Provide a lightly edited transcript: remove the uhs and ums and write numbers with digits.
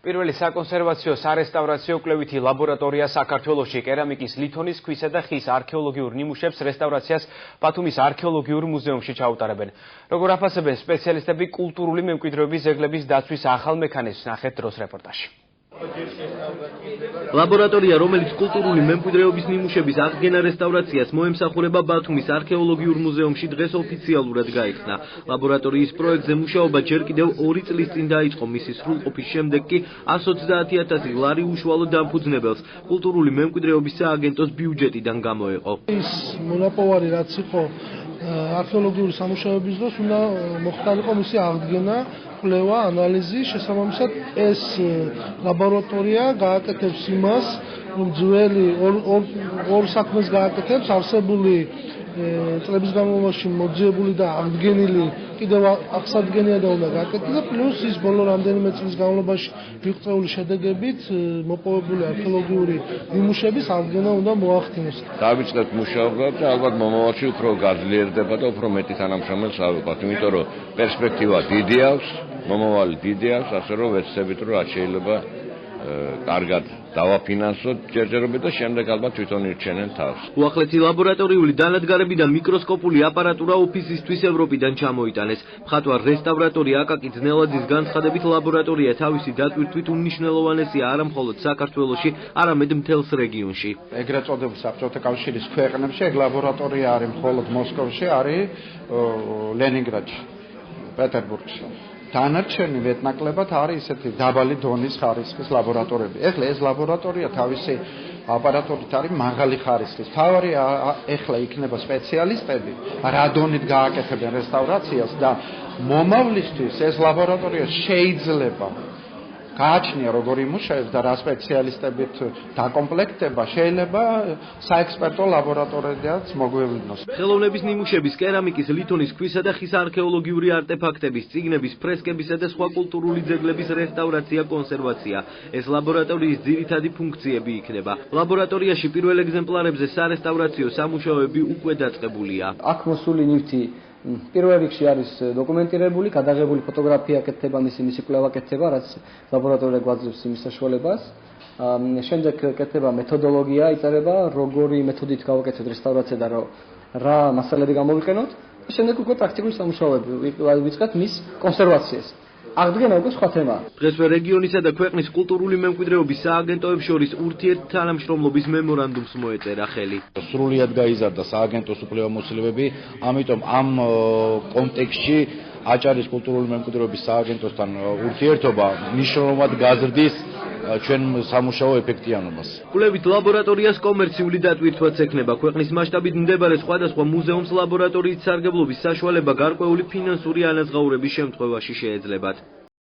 პირველი საკონსერვაციო სარესტავრაციო კვლევითი ლაბორატორია საქართველოში კერამიკის ლითონის, ქვისა და ხის არქეოლოგიურ ნიმუშებს რესტავრაციას ბათუმის არქეოლოგიურ მუზეუმში ჩაუტარებენ. Როგორ აფასებენ სპეციალისტები კულტურული მემკვიდრეობის ძეგლების დაცვის ახალ მექანიზმს, ნახეთ დროს რეპორტაჟში. ლაბორატორია, რომელიც კულტურული მემკვიდრეობის ნიმუშების აღდგენა რესტავრაციას მოემსახურება ბათუმის არქეოლოგიურ მუზეუმში დღეს ოფიციალურად გაიხსნა. ლაბორატორიის პროექტზე მუშაობა ჯერ კიდევ 2 წლის წინ დაიწყო, მისი სრულყოფის შემდეგ კი 130,000 ლარი უშუალო დამფუძნებელს კულტურული მემკვიდრეობის სააგენტოს ბიუჯეტიდან გამოეყო. ის მონაპოვარი რაც იყო არქეოლოგიური სამუშაოების დროს უნდა მოხდარიყო მისი აღდგენა, კვლევა, ანალიზი, შესაბამისად ეს ლაბორატორია გააკეთებს იმას, რომ ძველი ორ საქმეს გააკეთებს, არსებული წლების განმავლობაში მოძიებული და აღდგენილი კიდევ აღსადგენია და უნდა გააკეთოს და პლუს ის ბოლო რამდენიმე წლის განმავლობაში ვიღწეული შედეგებით მოპოვებული არქეოლოგიური ნიმუშების აღდგენა უნდა მოახდინოს. დავიწყებთ მუშაობა და ალბათ მომავალში უფრო გაძლიერდება და უფრო მეტი თანამშრომელს ავიღოთ, იმიტომ რომ პერსპექტივა დიდი აქვს, მომავალი დიდი აქვს, ასე რომ ვეცდებით რომ რაც შეიძლება კარგად დავაფინანსოთ ჯერჯერობით და შემდეგ ალბათ თვითონ ირჩენენ თავს. უახლესი ლაბორატორიული დანადგარებიდან მიკროსკოპული აპარატურა ოფისისთვის ევროპიდან ჩამოიტანეს. მხატვარ რესტავრატორი აკაკი ძნელაძის განცხადებით ლაბორატორია თავისი დატვირთვით უნიშნელოვანესია არა მხოლოდ საქართველოში, არამედ მთელს რეგიონში. ეგრეთ წოდებულ საბჭოთა კავშირის ქვეყნებში ეგ ლაბორატორია არის მხოლოდ მოსკოვში, არის ლენინგრადში, პეტერბურგში. დანარჩენი მეტნაკლებად არის ისეთი დაბალი დონის ხარისხის ლაბორატორიები. ეხლა ეს ლაბორატორია თავისი აპარატურით არის მაღალი ხარისხის. თავარი ეხლა იქნება სპეციალისტები, რა დონით გააკეთებენ რესტავრაციას და მომავლისთვის ეს ლაბორატორია შეიძლება გააჩნია როგორ იმუშავებს და რა სპეციალისტებით დაკომპლექტება შეიძლება საექსპერტო ლაბორატორიაც მოგვევლინოს. ხელოვნების ნიმუშების, კერამიკის, ლითონის, ქვისა და ხის არქეოლოგიური არტეფაქტების, წიგნების, ფრესკებისა და სხვა კულტურული ძეგლების რესტავრაცია, კონსერვაცია. ეს ლაბორატორიის ძირითადი ფუნქციები იქნება. ლაბორატორიაში პირველ ეგზემპლარებზე სარესტავრაციო სამუშაოები უკვე დაწყებულია. აქ მოსული ნივთი პირველ რიგში არის დოკუმენტირებული, გადაღებული ფოტოგრაფია აკეთება, მისი კვლევა აკეთება, რაც ლაბორატორია გვაძლევს იმის საშუალებას. შემდეგ კეთება მეთოდოლოგია, იწერება, როგორი მეთოდით გავაკეთოთ რესტავრაცია და რა მასალები გამოვიყენოთ. შემდეგ უკვე პრაქტიკული სამუშაოები ვიწყებთ მის კონსერვაციას. აღდგენა უკვე სხვა თემაა. დღესვე რეგიონისა და ქვეყნის კულტურული მემკვიდრეობის სააგენტოებს შორის ურთიერთთანამშრომლობის მემორანდუმს მოეწერა ხელი. სრულიად გაიზარდა სააგენტოს უფლებამოსილებები, ამიტომ ამ კონტექსტში აჭარის კულტურული მემკვიდრეობის სააგენტოსთან ურთიერთობა მნიშვნელოვნად გაზრდის ჩვენ სამუშაო ეფექტიანობას. კვლევით ლაბორატორიას კომერციული დატვირთვაც ექნება. ქვეყნის მასშტაბით მდებარე სხვადასხვა მუზეუმს ლაბორატორიის სარგებლობის საშუალება გარკვეული ფინანსური ანაზღაურების შემთხვევაში შეეძლებათ.